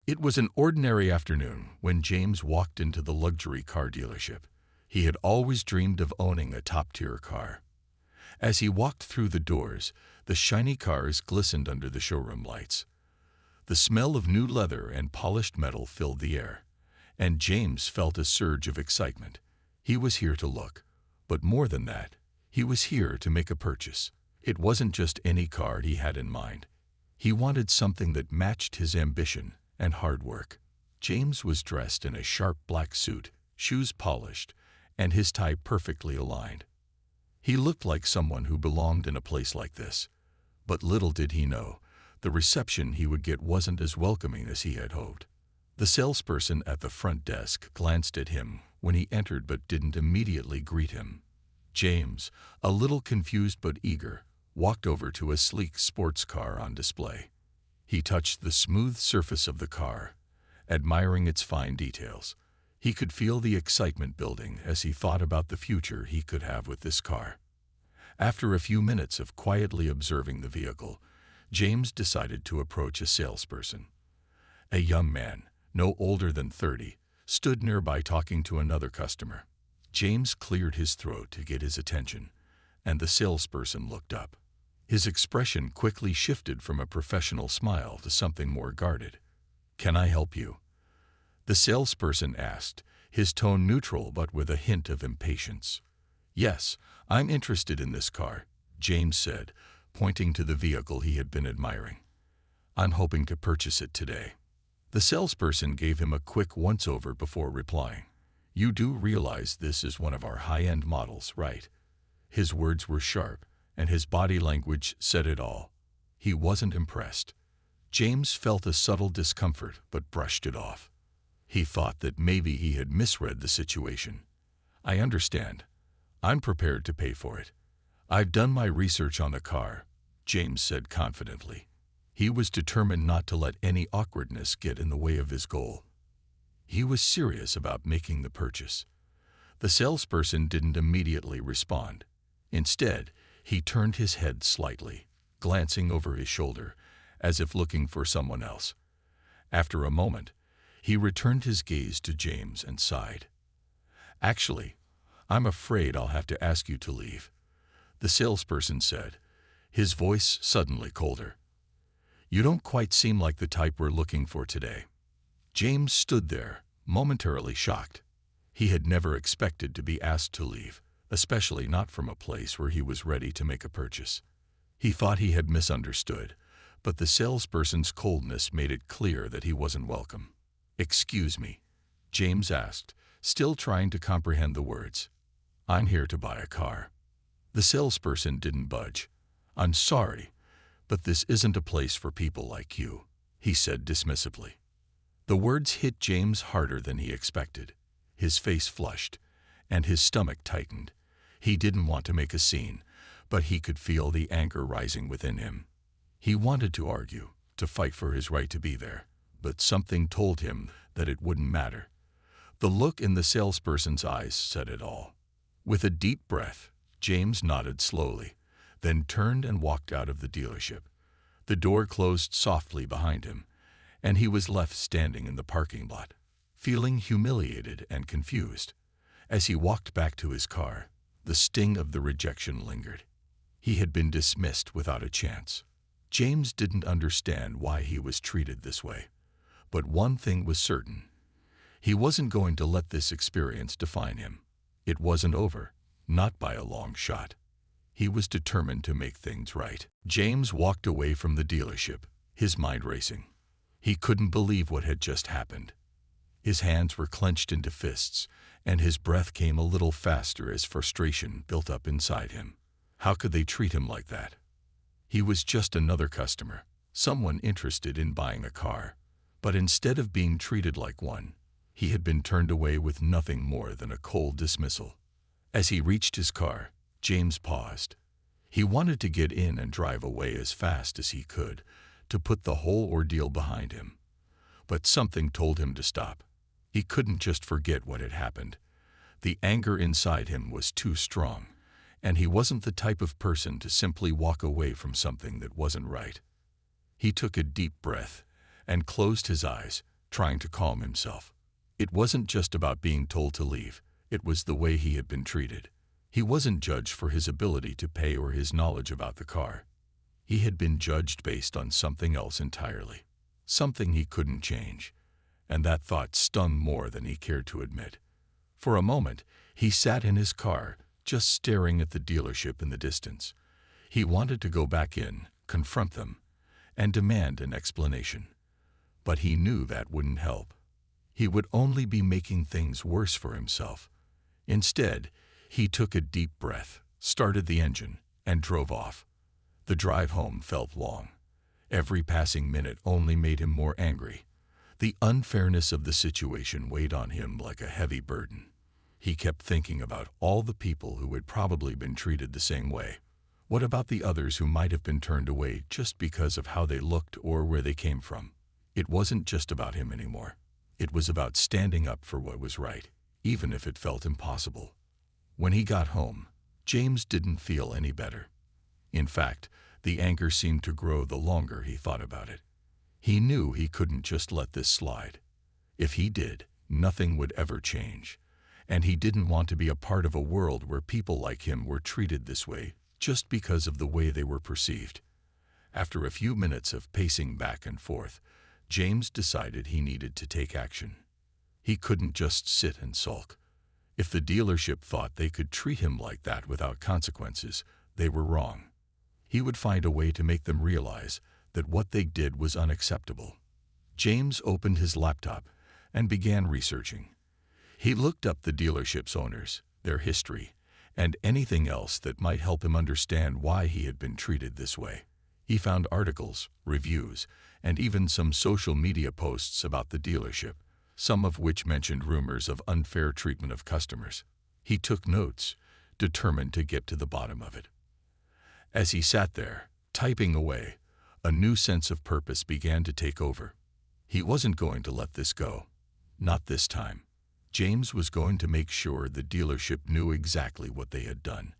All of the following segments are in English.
It was an ordinary afternoon when James walked into the luxury car dealership. He had always dreamed of owning a top-tier car. As he walked through the doors, the shiny cars glistened under the showroom lights. The smell of new leather and polished metal filled the air, and James felt a surge of excitement. He was here to look, but more than that, he was here to make a purchase. It wasn't just any car he had in mind. He wanted something that matched his ambition and hard work. James was dressed in a sharp black suit, shoes polished, and his tie perfectly aligned. He looked like someone who belonged in a place like this. But little did he know, the reception he would get wasn't as welcoming as he had hoped. The salesperson at the front desk glanced at him when he entered but didn't immediately greet him. James, a little confused but eager, walked over to a sleek sports car on display. He touched the smooth surface of the car, admiring its fine details. He could feel the excitement building as he thought about the future he could have with this car. After a few minutes of quietly observing the vehicle, James decided to approach a salesperson. A young man, no older than 30, stood nearby talking to another customer. James cleared his throat to get his attention, and the salesperson looked up. His expression quickly shifted from a professional smile to something more guarded. "Can I help you?" the salesperson asked, his tone neutral but with a hint of impatience. "Yes, I'm interested in this car," James said, pointing to the vehicle he had been admiring. "I'm hoping to purchase it today." The salesperson gave him a quick once-over before replying. "You do realize this is one of our high-end models, right?" His words were sharp, and his body language said it all. He wasn't impressed. James felt a subtle discomfort but brushed it off. He thought that maybe he had misread the situation. "I understand. I'm prepared to pay for it. I've done my research on the car," James said confidently. He was determined not to let any awkwardness get in the way of his goal. He was serious about making the purchase. The salesperson didn't immediately respond. Instead, he turned his head slightly, glancing over his shoulder, as if looking for someone else. After a moment, he returned his gaze to James and sighed. "Actually, I'm afraid I'll have to ask you to leave," the salesperson said, his voice suddenly colder. "You don't quite seem like the type we're looking for today." James stood there, momentarily shocked. He had never expected to be asked to leave, especially not from a place where he was ready to make a purchase. He thought he had misunderstood, but the salesperson's coldness made it clear that he wasn't welcome. "Excuse me," James asked, still trying to comprehend the words. "I'm here to buy a car." The salesperson didn't budge. "I'm sorry, but this isn't a place for people like you," he said dismissively. The words hit James harder than he expected. His face flushed, and his stomach tightened. He didn't want to make a scene, but he could feel the anger rising within him. He wanted to argue, to fight for his right to be there, but something told him that it wouldn't matter. The look in the salesperson's eyes said it all. With a deep breath, James nodded slowly, then turned and walked out of the dealership. The door closed softly behind him, and he was left standing in the parking lot, feeling humiliated and confused. As he walked back to his car, the sting of the rejection lingered. He had been dismissed without a chance. James didn't understand why he was treated this way. But one thing was certain. He wasn't going to let this experience define him. It wasn't over, not by a long shot. He was determined to make things right. James walked away from the dealership, his mind racing. He couldn't believe what had just happened. His hands were clenched into fists, and his breath came a little faster as frustration built up inside him. How could they treat him like that? He was just another customer, someone interested in buying a car. But instead of being treated like one, he had been turned away with nothing more than a cold dismissal. As he reached his car, James paused. He wanted to get in and drive away as fast as he could, to put the whole ordeal behind him. But something told him to stop. He couldn't just forget what had happened. The anger inside him was too strong, and he wasn't the type of person to simply walk away from something that wasn't right. He took a deep breath and closed his eyes, trying to calm himself. It wasn't just about being told to leave, it was the way he had been treated. He wasn't judged for his ability to pay or his knowledge about the car. He had been judged based on something else entirely, something he couldn't change, and that thought stung more than he cared to admit. For a moment, he sat in his car, just staring at the dealership in the distance. He wanted to go back in, confront them, and demand an explanation. But he knew that wouldn't help. He would only be making things worse for himself. Instead, he took a deep breath, started the engine, and drove off. The drive home felt long. Every passing minute only made him more angry. The unfairness of the situation weighed on him like a heavy burden. He kept thinking about all the people who had probably been treated the same way. What about the others who might have been turned away just because of how they looked or where they came from? It wasn't just about him anymore. It was about standing up for what was right, even if it felt impossible. When he got home, James didn't feel any better. In fact, the anger seemed to grow the longer he thought about it. He knew he couldn't just let this slide. If he did, nothing would ever change. And he didn't want to be a part of a world where people like him were treated this way just because of the way they were perceived. After a few minutes of pacing back and forth, James decided he needed to take action. He couldn't just sit and sulk. If the dealership thought they could treat him like that without consequences, they were wrong. He would find a way to make them realize that what they did was unacceptable. James opened his laptop and began researching. He looked up the dealership's owners, their history, and anything else that might help him understand why he had been treated this way. He found articles, reviews, and even some social media posts about the dealership, some of which mentioned rumors of unfair treatment of customers. He took notes, determined to get to the bottom of it. As he sat there, typing away, a new sense of purpose began to take over. He wasn't going to let this go. Not this time. James was going to make sure the dealership knew exactly what they had done,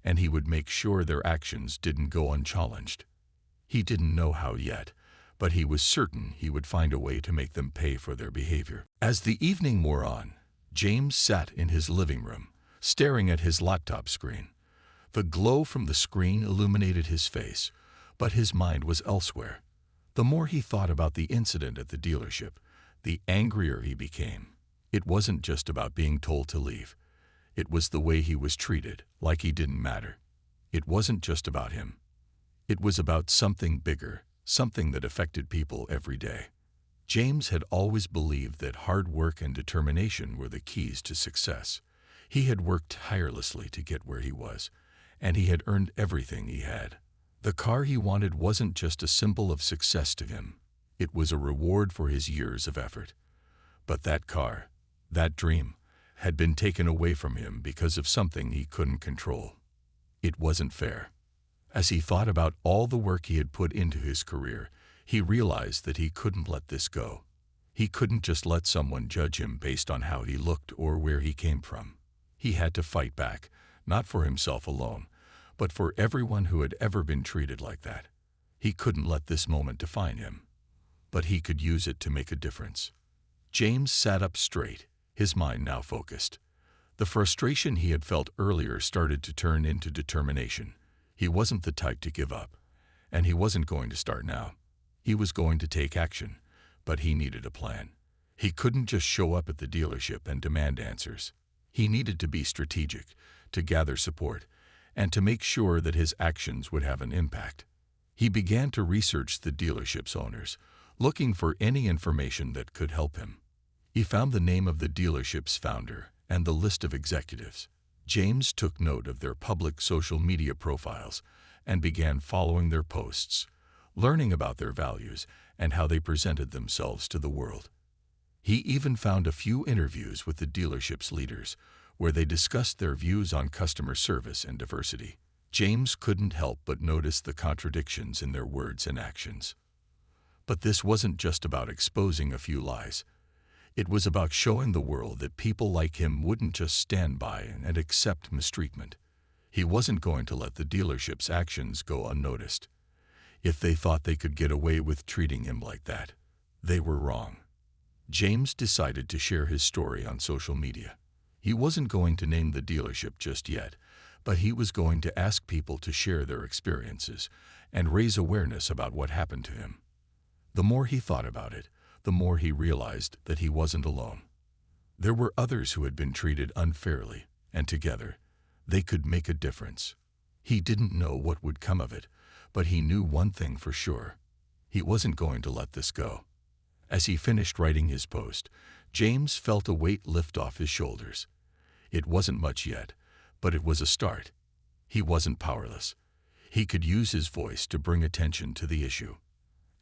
and he would make sure their actions didn't go unchallenged. He didn't know how yet, but he was certain he would find a way to make them pay for their behavior. As the evening wore on, James sat in his living room, staring at his laptop screen. The glow from the screen illuminated his face, but his mind was elsewhere. The more he thought about the incident at the dealership, the angrier he became. It wasn't just about being told to leave. It was the way he was treated, like he didn't matter. It wasn't just about him. It was about something bigger, something that affected people every day. James had always believed that hard work and determination were the keys to success. He had worked tirelessly to get where he was, and he had earned everything he had. The car he wanted wasn't just a symbol of success to him. It was a reward for his years of effort. But that car, that dream, had been taken away from him because of something he couldn't control. It wasn't fair. As he thought about all the work he had put into his career, he realized that he couldn't let this go. He couldn't just let someone judge him based on how he looked or where he came from. He had to fight back, not for himself alone, but for everyone who had ever been treated like that. He couldn't let this moment define him, but he could use it to make a difference. James sat up straight, his mind now focused. The frustration he had felt earlier started to turn into determination. He wasn't the type to give up, and he wasn't going to start now. He was going to take action, but he needed a plan. He couldn't just show up at the dealership and demand answers. He needed to be strategic, to gather support, and to make sure that his actions would have an impact. He began to research the dealership's owners, looking for any information that could help him. He found the name of the dealership's founder and the list of executives. James took note of their public social media profiles and began following their posts, learning about their values and how they presented themselves to the world. He even found a few interviews with the dealership's leaders, where they discussed their views on customer service and diversity. James couldn't help but notice the contradictions in their words and actions. But this wasn't just about exposing a few lies. It was about showing the world that people like him wouldn't just stand by and accept mistreatment. He wasn't going to let the dealership's actions go unnoticed. If they thought they could get away with treating him like that, they were wrong. James decided to share his story on social media. He wasn't going to name the dealership just yet, but he was going to ask people to share their experiences and raise awareness about what happened to him. The more he thought about it, the more he realized that he wasn't alone. There were others who had been treated unfairly, and together, they could make a difference. He didn't know what would come of it, but he knew one thing for sure. He wasn't going to let this go. As he finished writing his post, James felt a weight lift off his shoulders. It wasn't much yet, but it was a start. He wasn't powerless. He could use his voice to bring attention to the issue.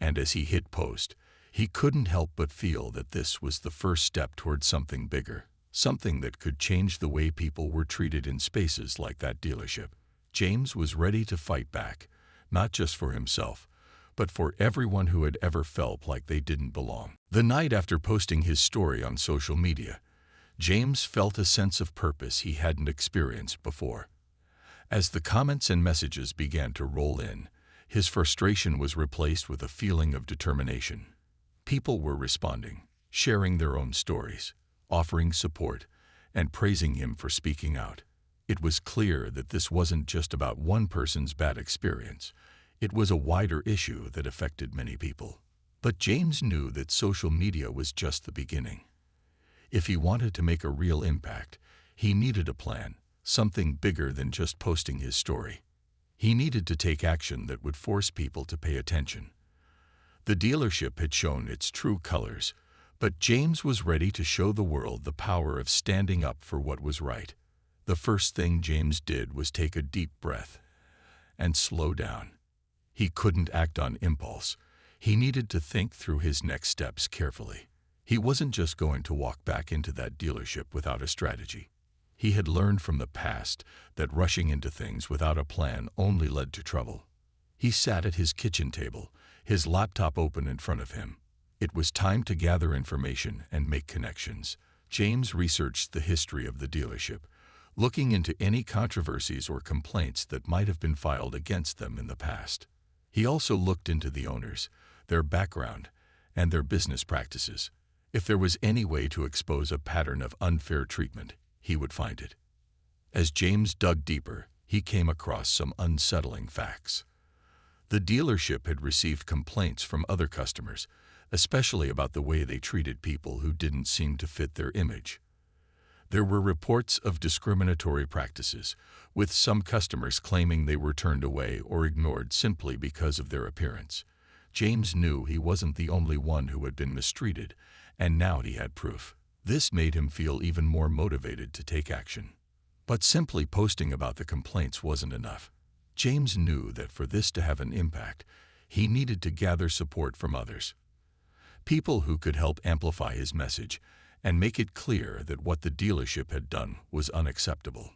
And as he hit post, he couldn't help but feel that this was the first step toward something bigger, something that could change the way people were treated in spaces like that dealership. James was ready to fight back, not just for himself, but for everyone who had ever felt like they didn't belong. The night after posting his story on social media, James felt a sense of purpose he hadn't experienced before. As the comments and messages began to roll in, his frustration was replaced with a feeling of determination. People were responding, sharing their own stories, offering support, and praising him for speaking out. It was clear that this wasn't just about one person's bad experience. It was a wider issue that affected many people. But James knew that social media was just the beginning. If he wanted to make a real impact, he needed a plan, something bigger than just posting his story. He needed to take action that would force people to pay attention. The dealership had shown its true colors, but James was ready to show the world the power of standing up for what was right. The first thing James did was take a deep breath and slow down. He couldn't act on impulse. He needed to think through his next steps carefully. He wasn't just going to walk back into that dealership without a strategy. He had learned from the past that rushing into things without a plan only led to trouble. He sat at his kitchen table, his laptop open in front of him. It was time to gather information and make connections. James researched the history of the dealership, looking into any controversies or complaints that might have been filed against them in the past. He also looked into the owners, their background, and their business practices. If there was any way to expose a pattern of unfair treatment, he would find it. As James dug deeper, he came across some unsettling facts. The dealership had received complaints from other customers, especially about the way they treated people who didn't seem to fit their image. There were reports of discriminatory practices, with some customers claiming they were turned away or ignored simply because of their appearance. James knew he wasn't the only one who had been mistreated, and now he had proof. This made him feel even more motivated to take action. But simply posting about the complaints wasn't enough. James knew that for this to have an impact, he needed to gather support from others. People who could help amplify his message and make it clear that what the dealership had done was unacceptable.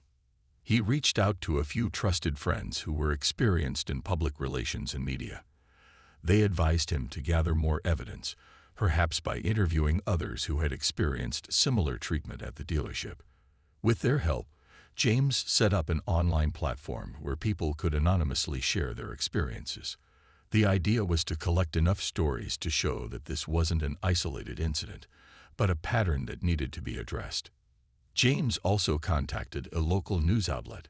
He reached out to a few trusted friends who were experienced in public relations and media. They advised him to gather more evidence, perhaps by interviewing others who had experienced similar treatment at the dealership. With their help, James set up an online platform where people could anonymously share their experiences. The idea was to collect enough stories to show that this wasn't an isolated incident, but a pattern that needed to be addressed. James also contacted a local news outlet.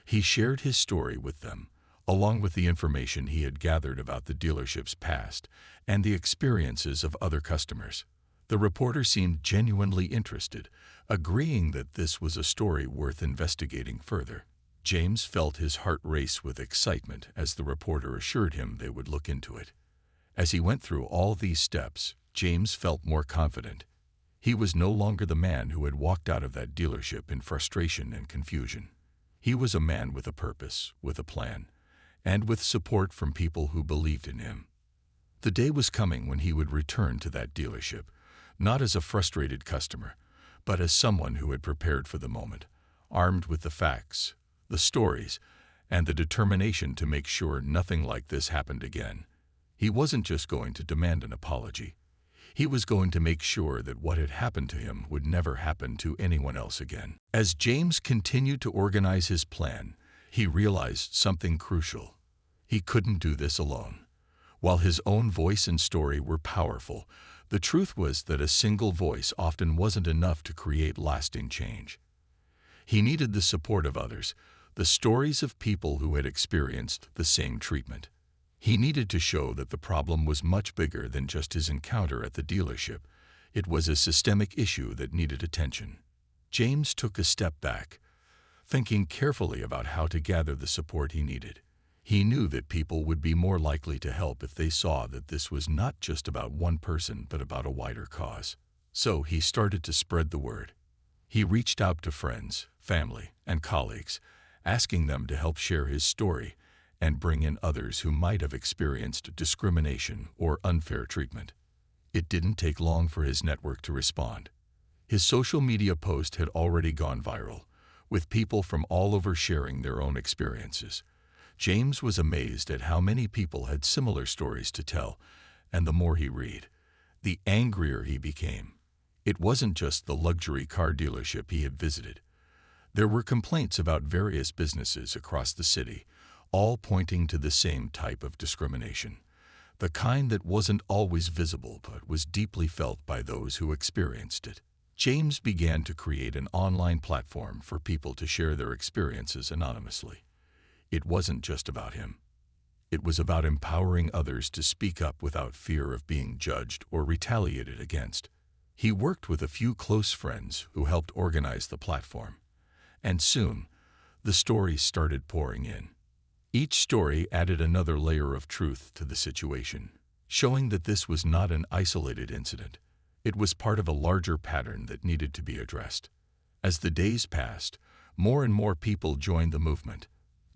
He shared his story with them, along with the information he had gathered about the dealership's past and the experiences of other customers. The reporter seemed genuinely interested, agreeing that this was a story worth investigating further. James felt his heart race with excitement as the reporter assured him they would look into it. As he went through all these steps, James felt more confident. He was no longer the man who had walked out of that dealership in frustration and confusion. He was a man with a purpose, with a plan, and with support from people who believed in him. The day was coming when he would return to that dealership, not as a frustrated customer, but as someone who had prepared for the moment, armed with the facts, the stories, and the determination to make sure nothing like this happened again. He wasn't just going to demand an apology. He was going to make sure that what had happened to him would never happen to anyone else again. As James continued to organize his plan, he realized something crucial. He couldn't do this alone. While his own voice and story were powerful, The truth was that a single voice often wasn't enough to create lasting change. He needed the support of others, the stories of people who had experienced the same treatment. He needed to show that the problem was much bigger than just his encounter at the dealership. It was a systemic issue that needed attention. James took a step back, thinking carefully about how to gather the support he needed. He knew that people would be more likely to help if they saw that this was not just about one person but about a wider cause. So he started to spread the word. He reached out to friends, family, and colleagues, asking them to help share his story and bring in others who might have experienced discrimination or unfair treatment. It didn't take long for his network to respond. His social media post had already gone viral, with people from all over sharing their own experiences. James was amazed at how many people had similar stories to tell, and the more he read, the angrier he became. It wasn't just the luxury car dealership he had visited. There were complaints about various businesses across the city, all pointing to the same type of discrimination, the kind that wasn't always visible but was deeply felt by those who experienced it. James began to create an online platform for people to share their experiences anonymously. It wasn't just about him. It was about empowering others to speak up without fear of being judged or retaliated against. He worked with a few close friends who helped organize the platform. And soon, the stories started pouring in. Each story added another layer of truth to the situation, showing that this was not an isolated incident. It was part of a larger pattern that needed to be addressed. As the days passed, more and more people joined the movement.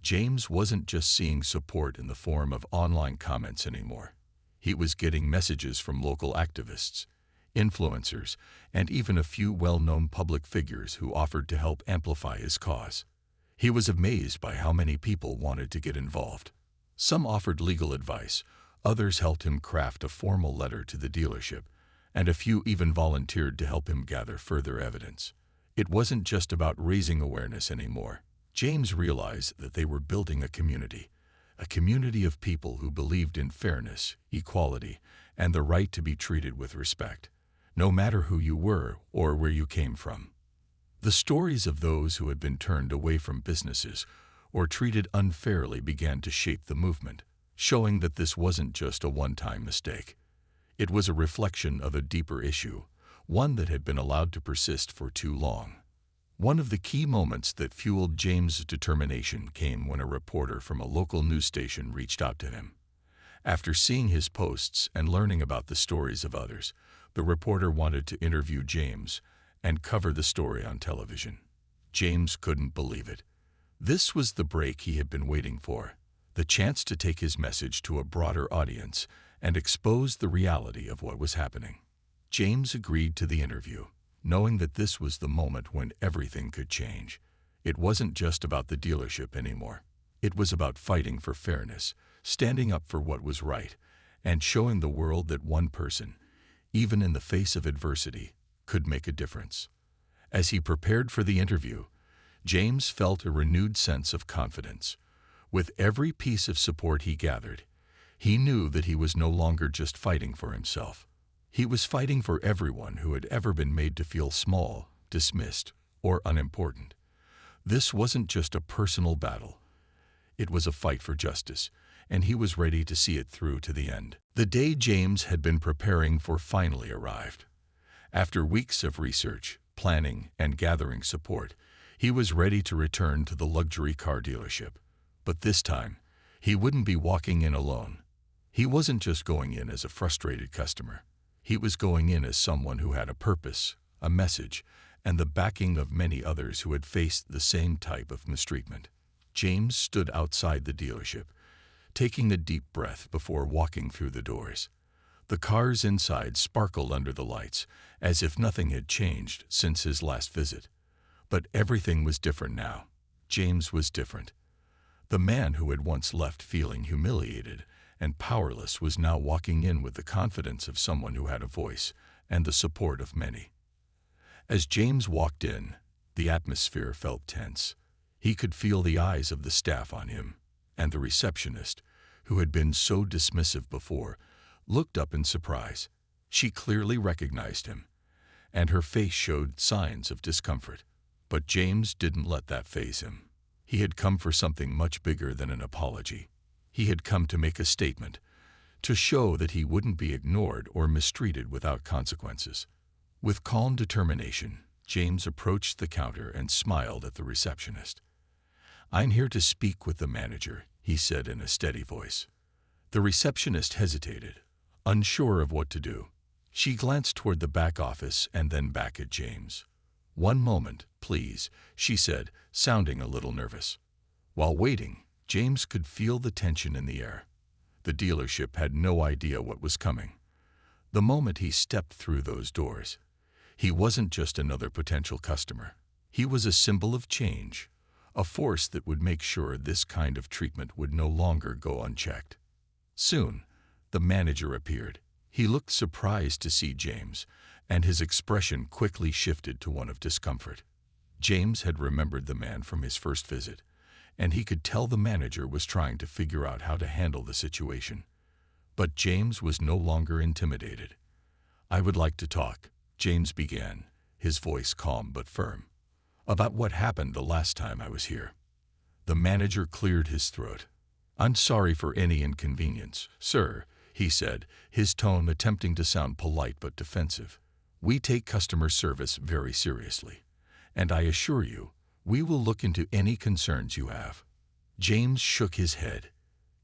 James wasn't just seeing support in the form of online comments anymore. He was getting messages from local activists, influencers, and even a few well-known public figures who offered to help amplify his cause. He was amazed by how many people wanted to get involved. Some offered legal advice, others helped him craft a formal letter to the dealership, and a few even volunteered to help him gather further evidence. It wasn't just about raising awareness anymore. James realized that they were building a community of people who believed in fairness, equality, and the right to be treated with respect, no matter who you were or where you came from. The stories of those who had been turned away from businesses or treated unfairly began to shape the movement, showing that this wasn't just a one-time mistake. It was a reflection of a deeper issue, one that had been allowed to persist for too long. One of the key moments that fueled James' determination came when a reporter from a local news station reached out to him. After seeing his posts and learning about the stories of others, the reporter wanted to interview James and cover the story on television. James couldn't believe it. This was the break he had been waiting for, the chance to take his message to a broader audience and expose the reality of what was happening. James agreed to the interview, knowing that this was the moment when everything could change. It wasn't just about the dealership anymore. It was about fighting for fairness, standing up for what was right, and showing the world that one person, even in the face of adversity, could make a difference. As he prepared for the interview, James felt a renewed sense of confidence. With every piece of support he gathered, he knew that he was no longer just fighting for himself. He was fighting for everyone who had ever been made to feel small, dismissed, or unimportant. This wasn't just a personal battle. It was a fight for justice, and he was ready to see it through to the end. The day James had been preparing for finally arrived. After weeks of research, planning, and gathering support, he was ready to return to the luxury car dealership. But this time, he wouldn't be walking in alone. He wasn't just going in as a frustrated customer. He was going in as someone who had a purpose, a message, and the backing of many others who had faced the same type of mistreatment. James stood outside the dealership, taking a deep breath before walking through the doors. The cars inside sparkled under the lights, as if nothing had changed since his last visit. But everything was different now. James was different. The man who had once left feeling humiliated and powerless was now walking in with the confidence of someone who had a voice and the support of many. As James walked in, the atmosphere felt tense. He could feel the eyes of the staff on him, and the receptionist, who had been so dismissive before, looked up in surprise. She clearly recognized him, and her face showed signs of discomfort. But James didn't let that faze him. He had come for something much bigger than an apology. He had come to make a statement, to show that he wouldn't be ignored or mistreated without consequences. With calm determination, James approached the counter and smiled at the receptionist. "I'm here to speak with the manager," he said in a steady voice. The receptionist hesitated, unsure of what to do. She glanced toward the back office and then back at James. "One moment, please," she said, sounding a little nervous. While waiting, James could feel the tension in the air. The dealership had no idea what was coming. The moment he stepped through those doors, he wasn't just another potential customer. He was a symbol of change, a force that would make sure this kind of treatment would no longer go unchecked. Soon, the manager appeared. He looked surprised to see James, and his expression quickly shifted to one of discomfort. James had remembered the man from his first visit, and he could tell the manager was trying to figure out how to handle the situation. But James was no longer intimidated. "I would like to talk," James began, his voice calm but firm, "about what happened the last time I was here." The manager cleared his throat. "I'm sorry for any inconvenience, sir," he said, his tone attempting to sound polite but defensive. "We take customer service very seriously, and I assure you, we will look into any concerns you have." James shook his head.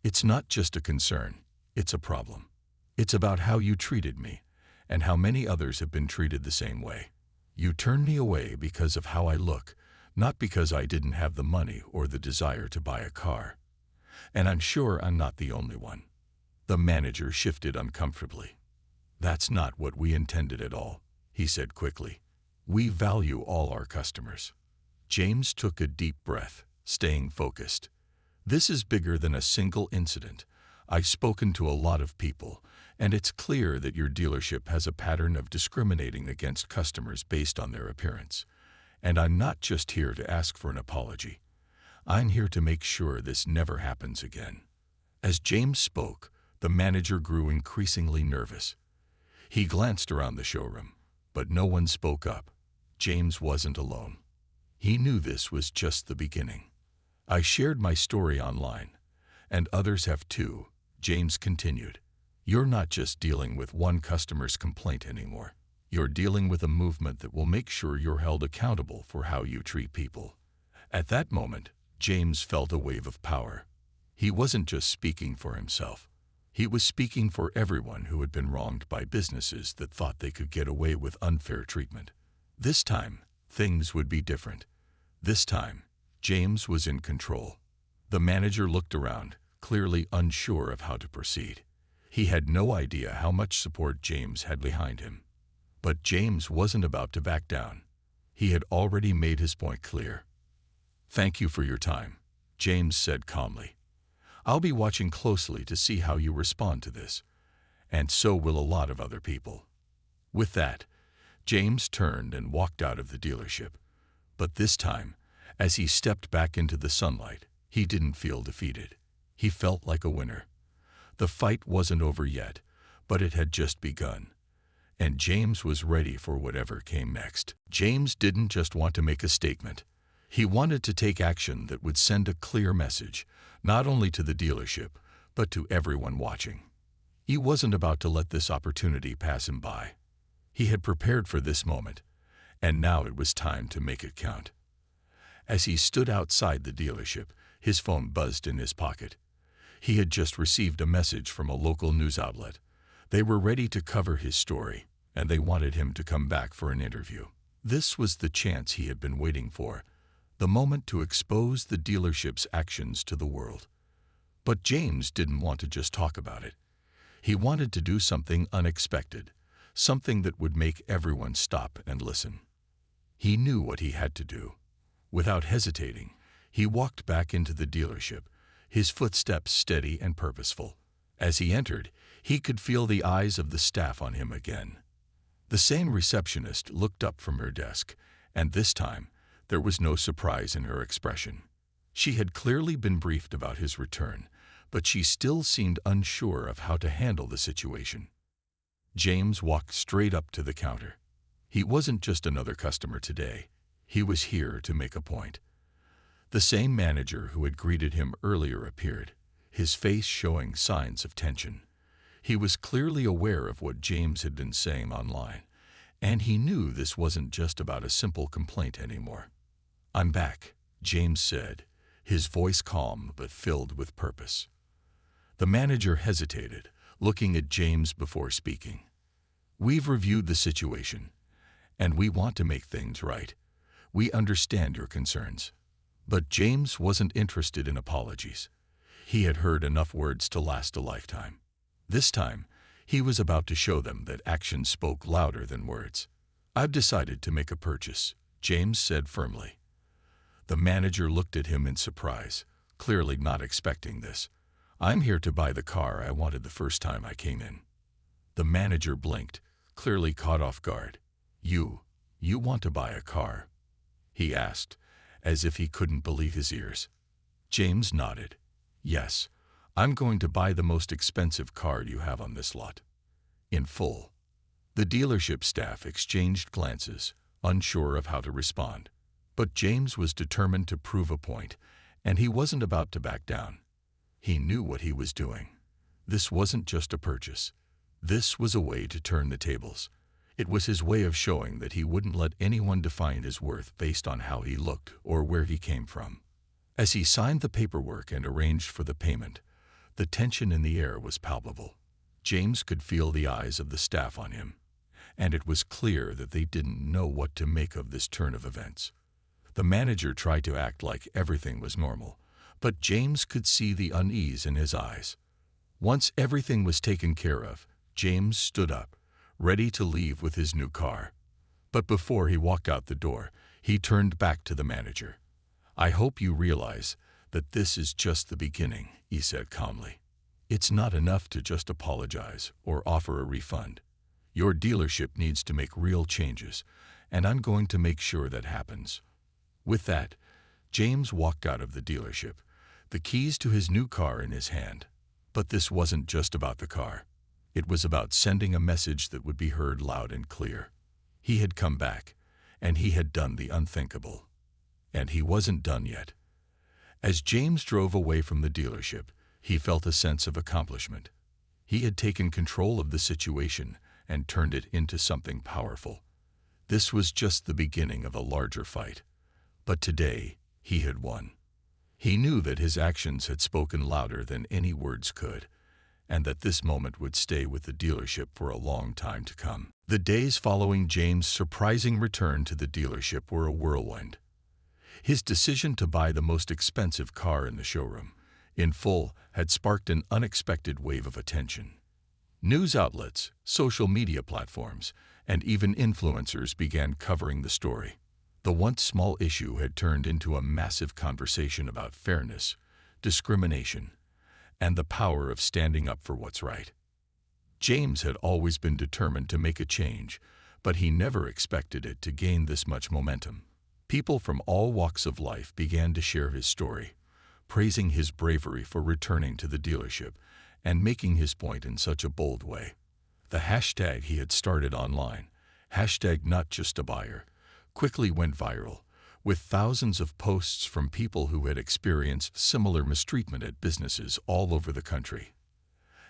"It's not just a concern, it's a problem. It's about how you treated me, and how many others have been treated the same way. You turned me away because of how I look, not because I didn't have the money or the desire to buy a car. And I'm sure I'm not the only one." The manager shifted uncomfortably. "That's not what we intended at all," he said quickly. "We value all our customers." James took a deep breath, staying focused. "This is bigger than a single incident. I've spoken to a lot of people, and it's clear that your dealership has a pattern of discriminating against customers based on their appearance. And I'm not just here to ask for an apology. I'm here to make sure this never happens again." As James spoke, the manager grew increasingly nervous. He glanced around the showroom, but no one spoke up. James wasn't alone. He knew this was just the beginning. "I shared my story online, and others have too," James continued. "You're not just dealing with one customer's complaint anymore. You're dealing with a movement that will make sure you're held accountable for how you treat people." At that moment, James felt a wave of power. He wasn't just speaking for himself. He was speaking for everyone who had been wronged by businesses that thought they could get away with unfair treatment. This time, things would be different. This time, James was in control. The manager looked around, clearly unsure of how to proceed. He had no idea how much support James had behind him. But James wasn't about to back down. He had already made his point clear. "Thank you for your time," James said calmly. "I'll be watching closely to see how you respond to this, and so will a lot of other people." With that, James turned and walked out of the dealership. But this time, as he stepped back into the sunlight, he didn't feel defeated. He felt like a winner. The fight wasn't over yet, but it had just begun. And James was ready for whatever came next. James didn't just want to make a statement. He wanted to take action that would send a clear message, not only to the dealership, but to everyone watching. He wasn't about to let this opportunity pass him by. He had prepared for this moment, and now it was time to make it count. As he stood outside the dealership, his phone buzzed in his pocket. He had just received a message from a local news outlet. They were ready to cover his story, and they wanted him to come back for an interview. This was the chance he had been waiting for, the moment to expose the dealership's actions to the world. But James didn't want to just talk about it. He wanted to do something unexpected, something that would make everyone stop and listen. He knew what he had to do. Without hesitating, he walked back into the dealership, his footsteps steady and purposeful. As he entered, he could feel the eyes of the staff on him again. The same receptionist looked up from her desk, and this time, there was no surprise in her expression. She had clearly been briefed about his return, but she still seemed unsure of how to handle the situation. James walked straight up to the counter. He wasn't just another customer today. He was here to make a point. The same manager who had greeted him earlier appeared, his face showing signs of tension. He was clearly aware of what James had been saying online, and he knew this wasn't just about a simple complaint anymore. "I'm back," James said, his voice calm but filled with purpose. The manager hesitated, looking at James before speaking. "We've reviewed the situation, and we want to make things right. We understand your concerns." But James wasn't interested in apologies. He had heard enough words to last a lifetime. This time, he was about to show them that action spoke louder than words. "I've decided to make a purchase," James said firmly. The manager looked at him in surprise, clearly not expecting this. "I'm here to buy the car I wanted the first time I came in." The manager blinked, clearly caught off guard. You want to buy a car?" he asked, as if he couldn't believe his ears. James nodded. "Yes, I'm going to buy the most expensive car you have on this lot. In full." The dealership staff exchanged glances, unsure of how to respond. But James was determined to prove a point, and he wasn't about to back down. He knew what he was doing. This wasn't just a purchase. This was a way to turn the tables. It was his way of showing that he wouldn't let anyone define his worth based on how he looked or where he came from. As he signed the paperwork and arranged for the payment, the tension in the air was palpable. James could feel the eyes of the staff on him, and it was clear that they didn't know what to make of this turn of events. The manager tried to act like everything was normal, but James could see the unease in his eyes. Once everything was taken care of, James stood up, ready to leave with his new car. But before he walked out the door, he turned back to the manager. "I hope you realize that this is just the beginning," he said calmly. "It's not enough to just apologize or offer a refund. Your dealership needs to make real changes, and I'm going to make sure that happens." With that, James walked out of the dealership, the keys to his new car in his hand. But this wasn't just about the car. It was about sending a message that would be heard loud and clear. He had come back, and he had done the unthinkable. And he wasn't done yet. As James drove away from the dealership, he felt a sense of accomplishment. He had taken control of the situation and turned it into something powerful. This was just the beginning of a larger fight. But today, he had won. He knew that his actions had spoken louder than any words could, and that this moment would stay with the dealership for a long time to come. The days following James' surprising return to the dealership were a whirlwind. His decision to buy the most expensive car in the showroom, in full, had sparked an unexpected wave of attention. News outlets, social media platforms, and even influencers began covering the story. The once small issue had turned into a massive conversation about fairness, discrimination, and the power of standing up for what's right. James had always been determined to make a change, but he never expected it to gain this much momentum. People from all walks of life began to share his story, praising his bravery for returning to the dealership and making his point in such a bold way. The hashtag he had started online, #NotJustABuyer, quickly went viral, with thousands of posts from people who had experienced similar mistreatment at businesses all over the country.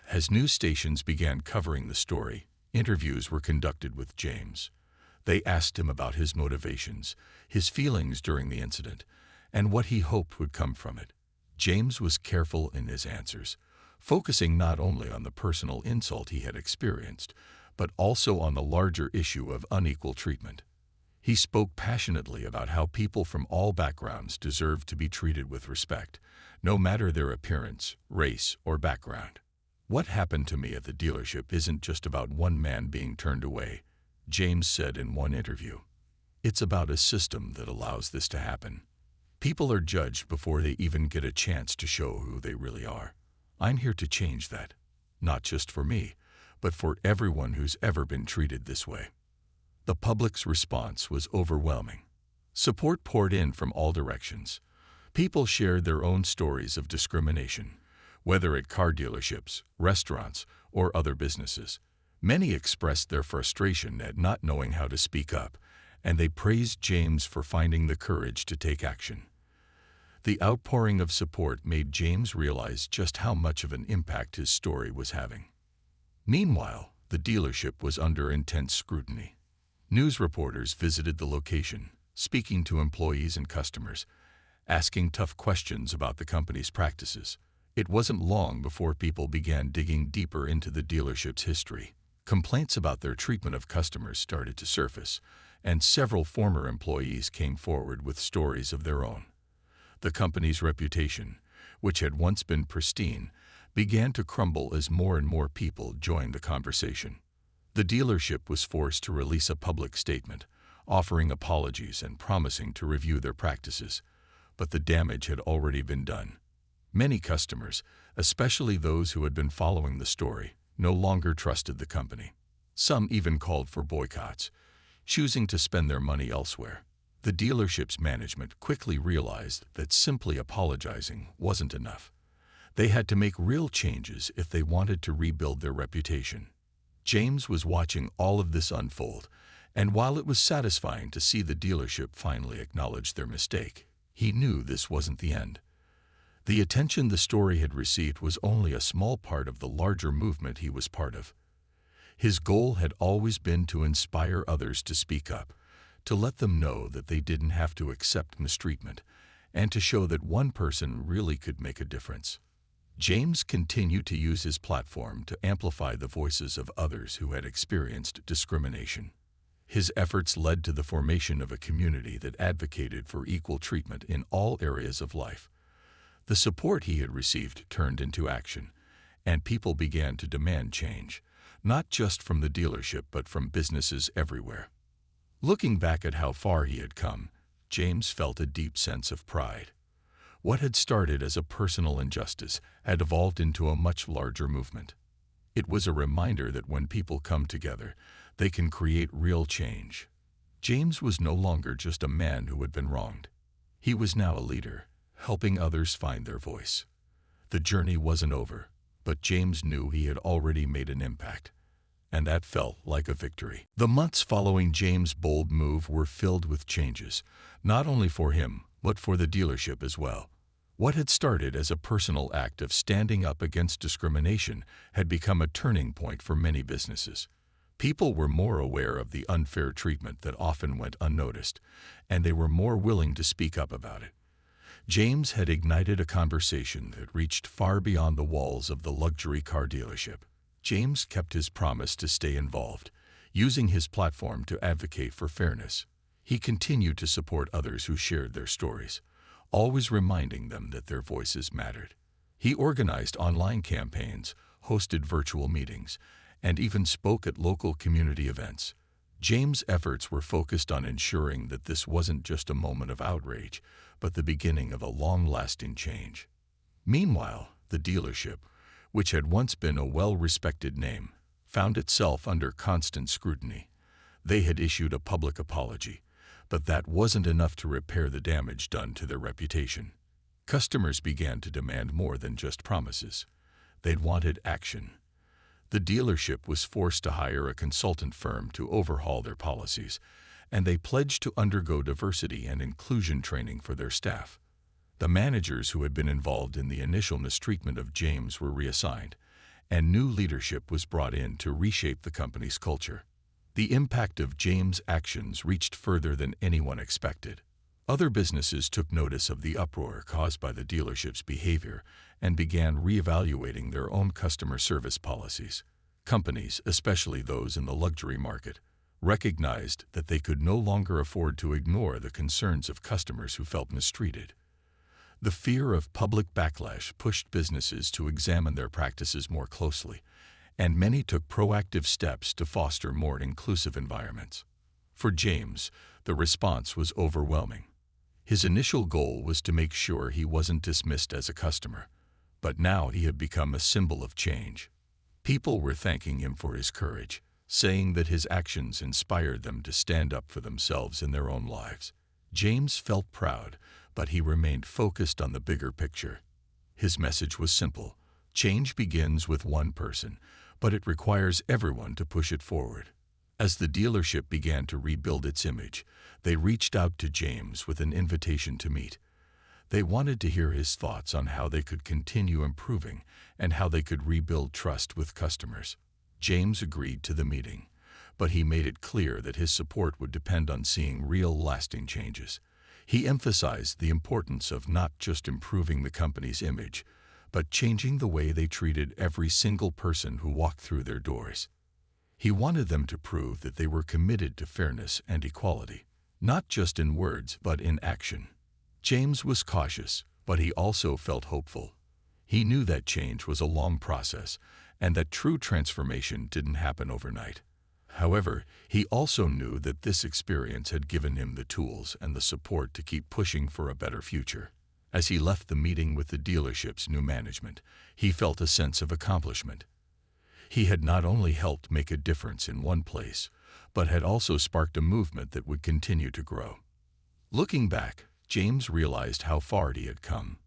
As news stations began covering the story, interviews were conducted with James. They asked him about his motivations, his feelings during the incident, and what he hoped would come from it. James was careful in his answers, focusing not only on the personal insult he had experienced, but also on the larger issue of unequal treatment. He spoke passionately about how people from all backgrounds deserve to be treated with respect, no matter their appearance, race, or background. "What happened to me at the dealership isn't just about one man being turned away," James said in one interview. "It's about a system that allows this to happen. People are judged before they even get a chance to show who they really are. I'm here to change that, not just for me, but for everyone who's ever been treated this way." The public's response was overwhelming. Support poured in from all directions. People shared their own stories of discrimination, whether at car dealerships, restaurants, or other businesses. Many expressed their frustration at not knowing how to speak up, and they praised James for finding the courage to take action. The outpouring of support made James realize just how much of an impact his story was having. Meanwhile, the dealership was under intense scrutiny. News reporters visited the location, speaking to employees and customers, asking tough questions about the company's practices. It wasn't long before people began digging deeper into the dealership's history. Complaints about their treatment of customers started to surface, and several former employees came forward with stories of their own. The company's reputation, which had once been pristine, began to crumble as more and more people joined the conversation. The dealership was forced to release a public statement, offering apologies and promising to review their practices, but the damage had already been done. Many customers, especially those who had been following the story, no longer trusted the company. Some even called for boycotts, choosing to spend their money elsewhere. The dealership's management quickly realized that simply apologizing wasn't enough. They had to make real changes if they wanted to rebuild their reputation. James was watching all of this unfold, and while it was satisfying to see the dealership finally acknowledge their mistake, he knew this wasn't the end. The attention the story had received was only a small part of the larger movement he was part of. His goal had always been to inspire others to speak up, to let them know that they didn't have to accept mistreatment, and to show that one person really could make a difference. James continued to use his platform to amplify the voices of others who had experienced discrimination. His efforts led to the formation of a community that advocated for equal treatment in all areas of life. The support he had received turned into action, and people began to demand change, not just from the dealership but from businesses everywhere. Looking back at how far he had come, James felt a deep sense of pride. What had started as a personal injustice had evolved into a much larger movement. It was a reminder that when people come together, they can create real change. James was no longer just a man who had been wronged. He was now a leader, helping others find their voice. The journey wasn't over, but James knew he had already made an impact, and that felt like a victory. The months following James' bold move were filled with changes, not only for him, but for the dealership as well. What had started as a personal act of standing up against discrimination had become a turning point for many businesses. People were more aware of the unfair treatment that often went unnoticed, and they were more willing to speak up about it. James had ignited a conversation that reached far beyond the walls of the luxury car dealership. James kept his promise to stay involved, using his platform to advocate for fairness. He continued to support others who shared their stories, always reminding them that their voices mattered. He organized online campaigns, hosted virtual meetings, and even spoke at local community events. James' efforts were focused on ensuring that this wasn't just a moment of outrage, but the beginning of a long-lasting change. Meanwhile, the dealership, which had once been a well-respected name, found itself under constant scrutiny. They had issued a public apology, but that wasn't enough to repair the damage done to their reputation. Customers began to demand more than just promises. They'd wanted action. The dealership was forced to hire a consultant firm to overhaul their policies, and they pledged to undergo diversity and inclusion training for their staff. The managers who had been involved in the initial mistreatment of James were reassigned, and new leadership was brought in to reshape the company's culture. The impact of James' actions reached further than anyone expected. Other businesses took notice of the uproar caused by the dealership's behavior and began reevaluating their own customer service policies. Companies, especially those in the luxury market, recognized that they could no longer afford to ignore the concerns of customers who felt mistreated. The fear of public backlash pushed businesses to examine their practices more closely, and many took proactive steps to foster more inclusive environments. For James, the response was overwhelming. His initial goal was to make sure he wasn't dismissed as a customer, but now he had become a symbol of change. People were thanking him for his courage, saying that his actions inspired them to stand up for themselves in their own lives. James felt proud, but he remained focused on the bigger picture. His message was simple: change begins with one person, but it requires everyone to push it forward. As the dealership began to rebuild its image, they reached out to James with an invitation to meet. They wanted to hear his thoughts on how they could continue improving and how they could rebuild trust with customers. James agreed to the meeting, but he made it clear that his support would depend on seeing real, lasting changes. He emphasized the importance of not just improving the company's image, but changing the way they treated every single person who walked through their doors. He wanted them to prove that they were committed to fairness and equality, not just in words but in action. James was cautious, but he also felt hopeful. He knew that change was a long process and that true transformation didn't happen overnight. However, he also knew that this experience had given him the tools and the support to keep pushing for a better future. As he left the meeting with the dealership's new management, he felt a sense of accomplishment. He had not only helped make a difference in one place, but had also sparked a movement that would continue to grow. Looking back, James realized how far he had come.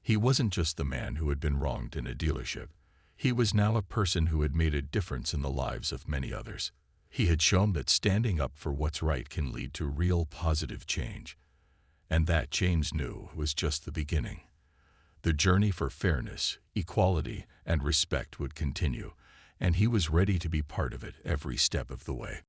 He wasn't just the man who had been wronged in a dealership. He was now a person who had made a difference in the lives of many others. He had shown that standing up for what's right can lead to real positive change. And that, James knew, was just the beginning. The journey for fairness, equality, and respect would continue, and he was ready to be part of it every step of the way.